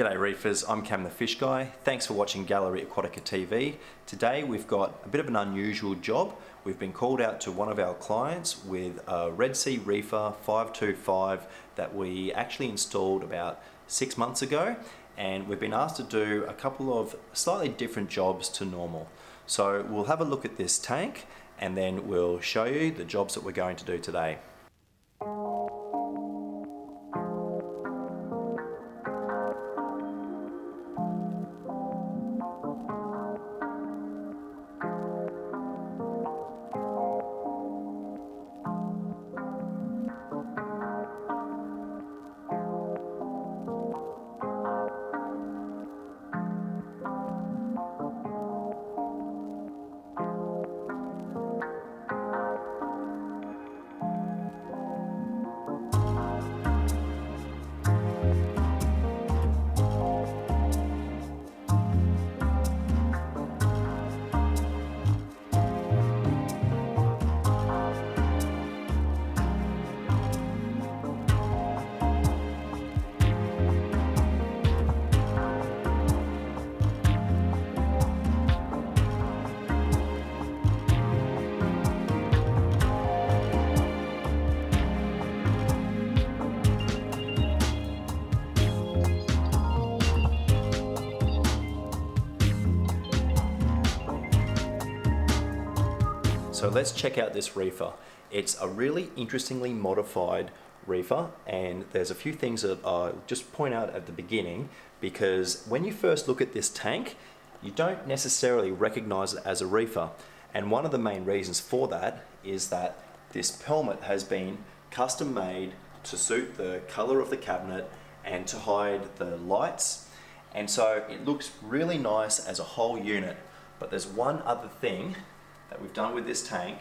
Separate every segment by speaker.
Speaker 1: G'day Reefers, I'm Cam the Fish Guy. Thanks for watching Gallery Aquatica TV. Today we've got a bit of an unusual job. We've been called out to one of our clients with a Red Sea Reefer 525 that we actually installed about 6 months ago, and we've been asked to do a couple of slightly different jobs to normal. So we'll have a look at this tank and then we'll show you the jobs that we're going to do today. So let's check out this reefer. It's a really interestingly modified reefer, and there's a few things that I'll just point out at the beginning, because when you first look at this tank, you don't necessarily recognize it as a reefer. And one of the main reasons for that is that this pelmet has been custom made to suit the color of the cabinet and to hide the lights. And so it looks really nice as a whole unit. But there's one other thing that we've done with this tank,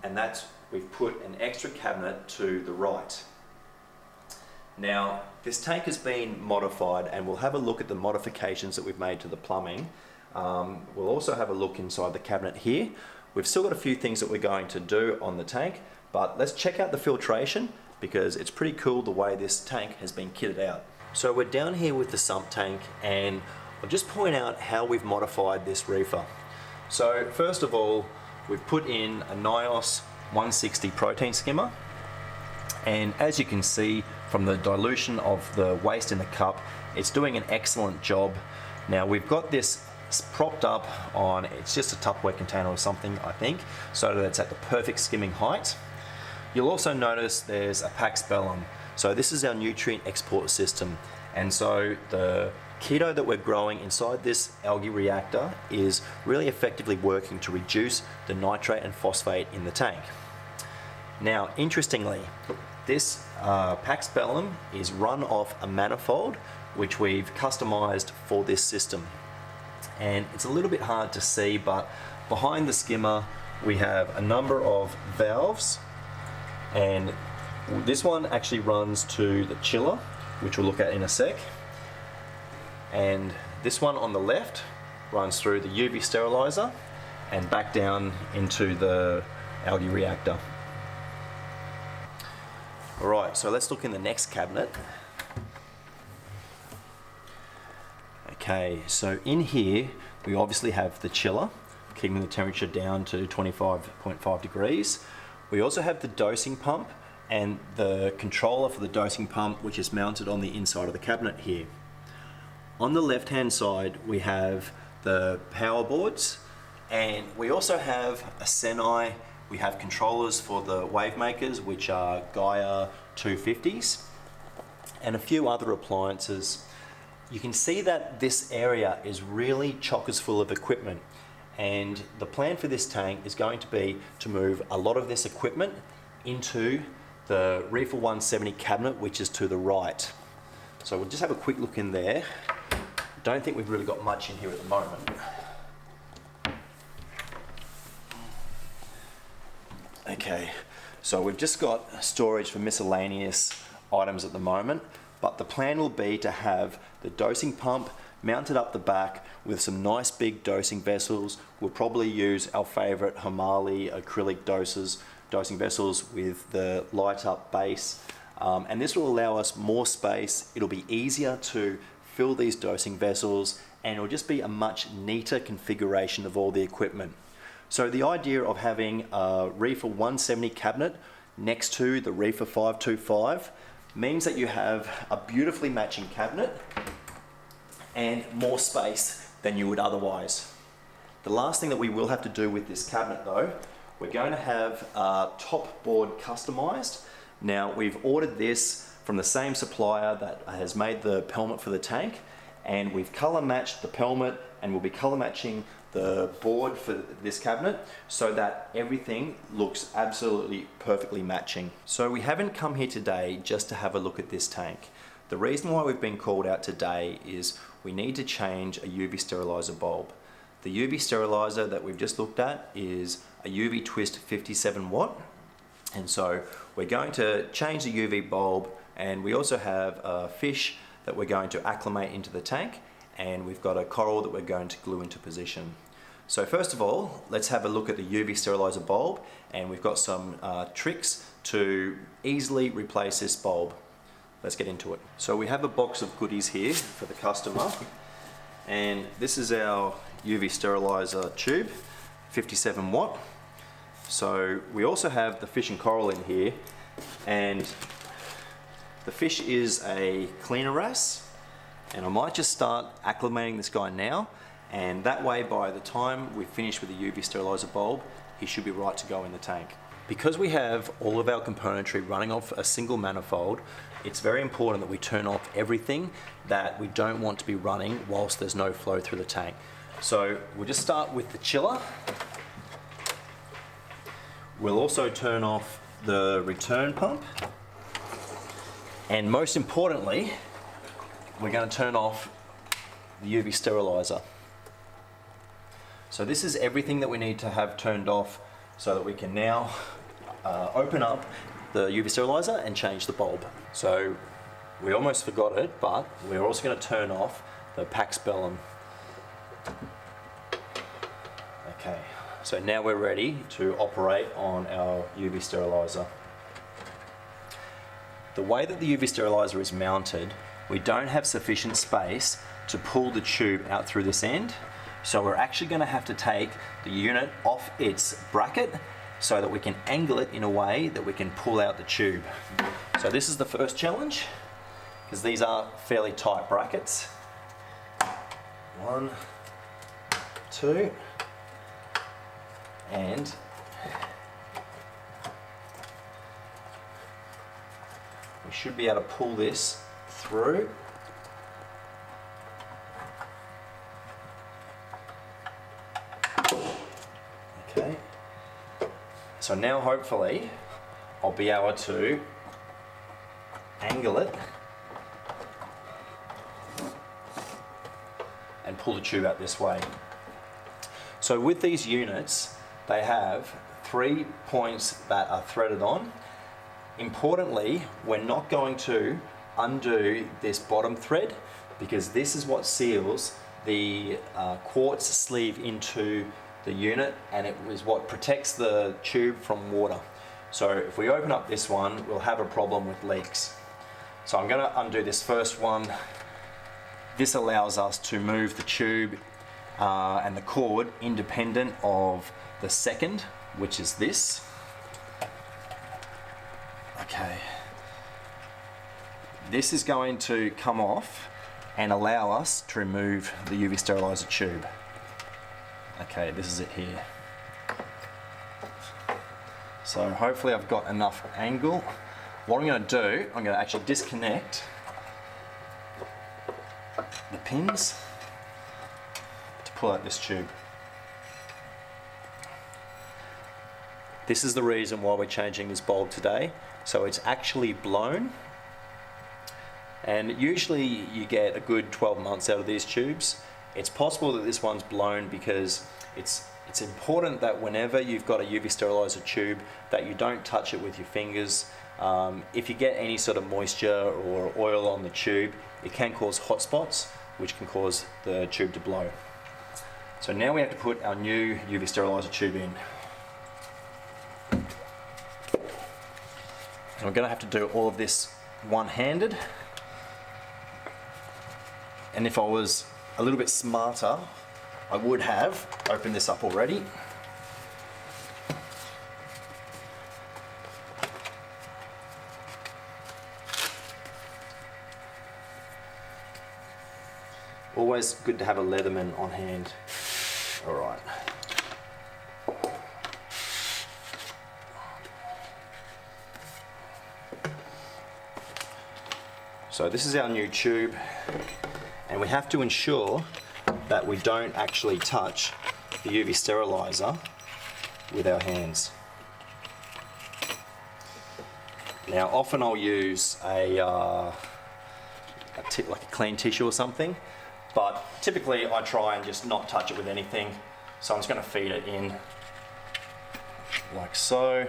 Speaker 1: and that's we've put an extra cabinet to the right. Now this tank has been modified, and we'll have a look at the modifications that we've made to the plumbing. We'll also have a look inside the cabinet here. We've still got a few things that we're going to do on the tank, but let's check out the filtration, because it's pretty cool the way this tank has been kitted out. So we're down here with the sump tank, and I'll just point out how we've modified this reefer. So first of all, we've put in a NIOS 160 protein skimmer, and as you can see from the dilution of the waste in the cup, it's doing an excellent job. Now we've got this propped up on, it's just a Tupperware container or something, I think, so that it's at the perfect skimming height. You'll also notice there's a Pax Bellum. So this is our nutrient export system, and so the keto that we're growing inside this algae reactor is really effectively working to reduce the nitrate and phosphate in the tank. Now, interestingly, this Pax Bellum is run off a manifold which we've customized for this system. And it's a little bit hard to see, but behind the skimmer we have a number of valves, and this one actually runs to the chiller, which we'll look at in a sec. And this one on the left runs through the UV sterilizer and back down into the algae reactor. Alright, so let's look in the next cabinet. Okay, so in here we obviously have the chiller, keeping the temperature down to 25.5 degrees. We also have the dosing pump and the controller for the dosing pump, which is mounted on the inside of the cabinet here. On the left hand side we have the power boards, and we also have a Senai. We have controllers for the wave makers, which are Gaia 250s, and a few other appliances. You can see that this area is really chockers full of equipment, and the plan for this tank is going to be to move a lot of this equipment into the Reefer 170 cabinet, which is to the right. So we'll just have a quick look in there. Don't think we've really got much in here at the moment. Okay, so we've just got storage for miscellaneous items at the moment, but the plan will be to have the dosing pump mounted up the back with some nice big dosing vessels. We'll probably use our favorite Hamali acrylic dosing vessels with the light up base. and this will allow us more space. It'll be easier to fill these dosing vessels, and it'll just be a much neater configuration of all the equipment. So the idea of having a Reefer 170 cabinet next to the Reefer 525 means that you have a beautifully matching cabinet and more space than you would otherwise. The last thing that we will have to do with this cabinet though, we're going to have top board customized. Now we've ordered this from the same supplier that has made the pelmet for the tank, and we've color matched the pelmet, and we'll be color matching the board for this cabinet so that everything looks absolutely perfectly matching. So we haven't come here today just to have a look at this tank. The reason why we've been called out today is we need to change a UV sterilizer bulb. The UV sterilizer that we've just looked at is a UV twist 57 watt, and so we're going to change the UV bulb, and we also have a fish that we're going to acclimate into the tank, and we've got a coral that we're going to glue into position. So first of all, let's have a look at the UV sterilizer bulb, and we've got some tricks to easily replace this bulb. Let's get into it. So we have a box of goodies here for the customer, and this is our UV sterilizer tube, 57 watt. So we also have the fish and coral in here, and the fish is a cleaner wrasse, and I might just start acclimating this guy now, and that way by the time we finish with the UV sterilizer bulb, he should be right to go in the tank. Because we have all of our componentry running off a single manifold, it's very important that we turn off everything that we don't want to be running whilst there's no flow through the tank. So we'll just start with the chiller. We'll also turn off the return pump, and most importantly, we're going to turn off the UV sterilizer. So this is everything that we need to have turned off so that we can now open up the UV sterilizer and change the bulb. So we almost forgot it, but we're also going to turn off the Pax Bellum. Okay, so now we're ready to operate on our UV sterilizer. The way that the UV sterilizer is mounted, we don't have sufficient space to pull the tube out through this end. So we're actually going to have to take the unit off its bracket so that we can angle it in a way that we can pull out the tube. So this is the first challenge, because these are fairly tight brackets. 1, 2, and we should be able to pull this through. Okay, so now hopefully I'll be able to angle it and pull the tube out this way. So with these units, they have 3 points that are threaded on. Importantly, we're not going to undo this bottom thread, because this is what seals the quartz sleeve into the unit, and it is what protects the tube from water. So if we open up this one, we'll have a problem with leaks. So I'm going to undo this first one. This allows us to move the tube and the cord independent of the second, which is this. Okay. This is going to come off and allow us to remove the UV sterilizer tube. Okay, this is it here. So hopefully I've got enough angle. What I'm going to do, I'm going to actually disconnect the pins to pull out this tube. This is the reason why we're changing this bulb today. So it's actually blown, and usually you get a good 12 months out of these tubes. It's possible that this one's blown because it's important that whenever you've got a UV sterilizer tube that you don't touch it with your fingers. If you get any sort of moisture or oil on the tube, it can cause hot spots, which can cause the tube to blow. So now we have to put our new UV sterilizer tube in. And we're going to have to do all of this one-handed. And if I was a little bit smarter, I would have opened this up already. Always good to have a Leatherman on hand. All right. So this is our new tube, and we have to ensure that we don't actually touch the UV sterilizer with our hands. Now often I'll use like a clean tissue or something, but typically I try and just not touch it with anything. So I'm just going to feed it in like so.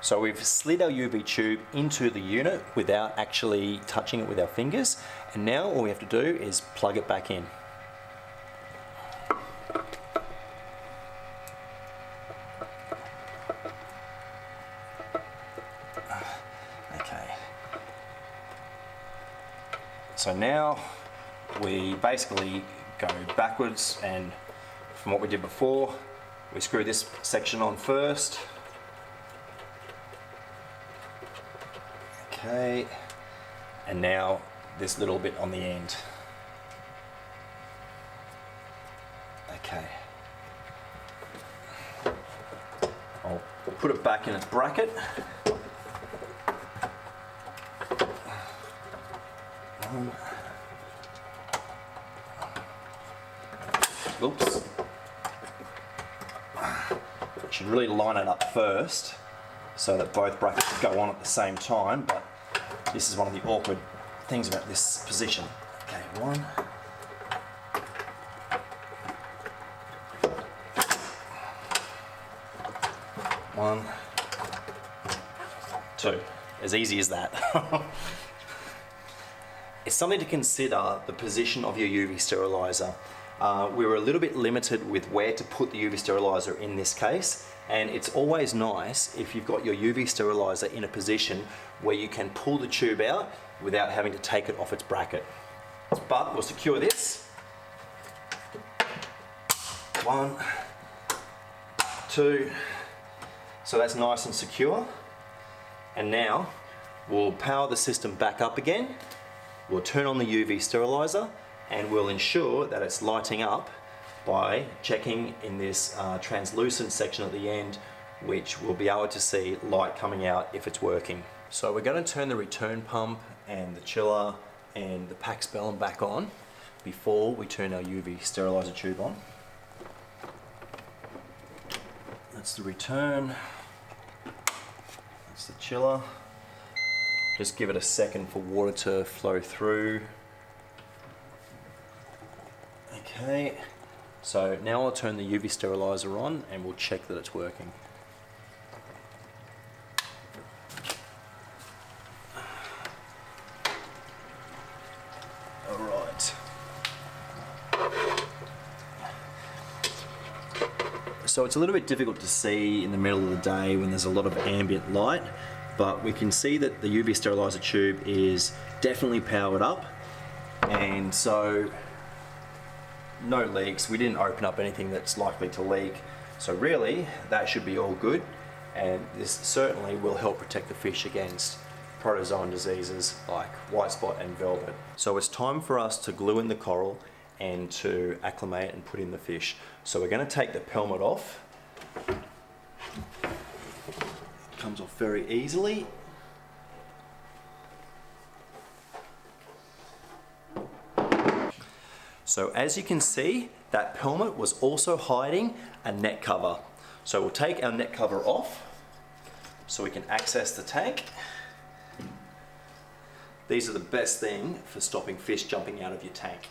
Speaker 1: So we've slid our UV tube into the unit without actually touching it with our fingers, and now all we have to do is plug it back in. Okay. So now we basically go backwards, and from what we did before, we screw this section on first. Okay, and now this little bit on the end. Okay. I'll put it back in its bracket. Oops. Should really line it up first so that both brackets go on at the same time, but this is one of the awkward things about this position. Okay, one. One. Two. As easy as that. It's something to consider, the position of your UV sterilizer. We were a little bit limited with where to put the UV sterilizer in this case, and it's always nice if you've got your UV sterilizer in a position where you can pull the tube out without having to take it off its bracket. But we'll secure this. One, two, so that's nice and secure. And now we'll power the system back up again. We'll turn on the UV sterilizer, and we'll ensure that it's lighting up by checking in this translucent section at the end, which we'll be able to see light coming out if it's working. So we're going to turn the return pump and the chiller and the pack spellum back on before we turn our UV sterilizer tube on. That's the return, that's the chiller. Just give it a second for water to flow through. Okay, so now I'll turn the UV sterilizer on and we'll check that it's working. Alright. So it's a little bit difficult to see in the middle of the day when there's a lot of ambient light, but we can see that the UV sterilizer tube is definitely powered up, and so no leaks. We didn't open up anything that's likely to leak, so really that should be all good, and this certainly will help protect the fish against protozoan diseases like white spot and velvet. So it's time for us to glue in the coral and to acclimate and put in the fish. So we're going to take the pelmet off. It comes off very easily. So as you can see, that pelmet was also hiding a net cover. So we'll take our net cover off so we can access the tank. These are the best thing for stopping fish jumping out of your tank.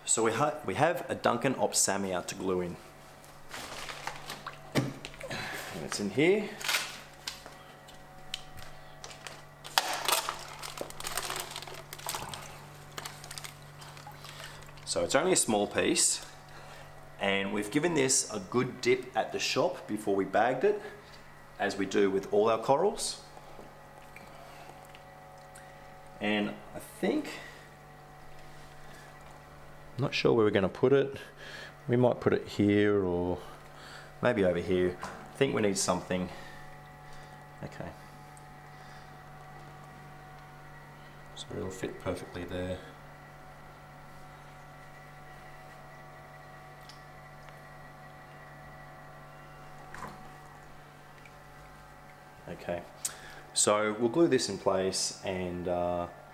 Speaker 1: So we have a Duncan Opsamia to glue in. And it's in here. So it's only a small piece, And we've given this a good dip at the shop before we bagged it, as we do with all our corals. And I think, I'm not sure where we're going to put it. We might put it here or maybe over here. I think we need something. Okay. So it'll fit perfectly there. Okay, so we'll glue this in place and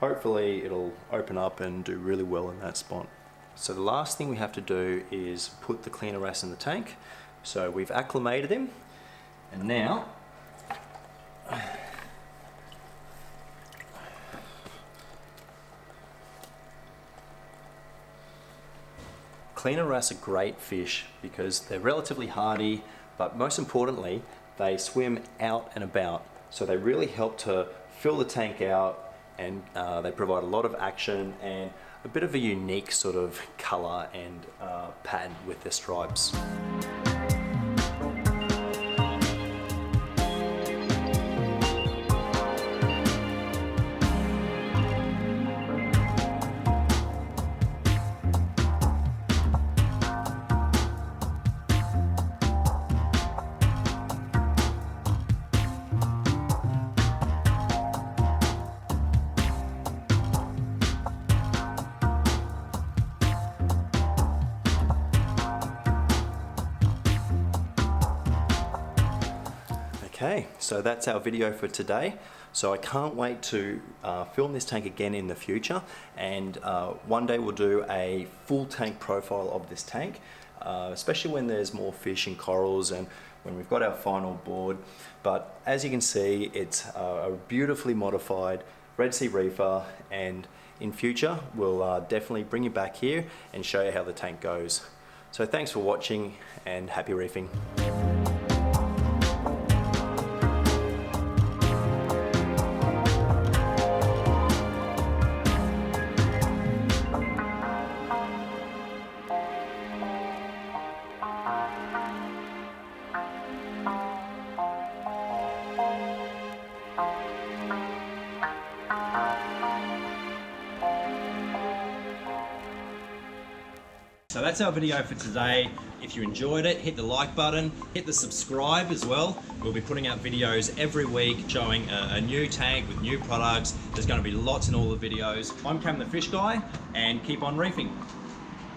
Speaker 1: hopefully it'll open up and do really well in that spot. So the last thing we have to do is put the cleaner wrasse in the tank. So we've acclimated him, and now cleaner wrasse are great fish because they're relatively hardy, but most importantly, they swim out and about. So they really help to fill the tank out, and they provide a lot of action and a bit of a unique sort of color and pattern with their stripes. Okay, so that's our video for today. So I can't wait to film this tank again in the future, and one day we'll do a full tank profile of this tank, especially when there's more fish and corals and when we've got our final board. But as you can see, it's a beautifully modified Red Sea Reefer, and in future we'll definitely bring you back here and show you how the tank goes. So thanks for watching and happy reefing. So that's our video for today. If you enjoyed it, hit the like button, hit the subscribe as well. We'll be putting out videos every week showing a new tank with new products. There's going to be lots in all the videos. I'm Cam the Fish Guy, and keep on reefing.